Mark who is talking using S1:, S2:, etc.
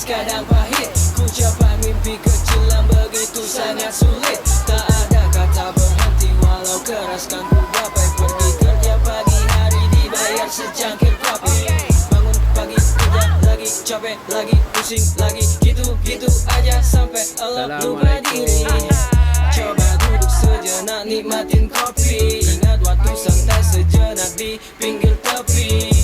S1: manis kadang pahit. Ku capai mimpi kecil yang begitu sangat sulit. Tak ada kata berhenti walau keras kan ku gapai. Pergi kerja pagi hari dibayar secangkir kopi. Bangun pagi kerja lagi, capek lagi, pusing lagi, gitu-gitu aja sampai Allah lupa diri. Coba duduk sejenak nikmatin kopi. Ingat waktu santai sejenak di pinggir tepi.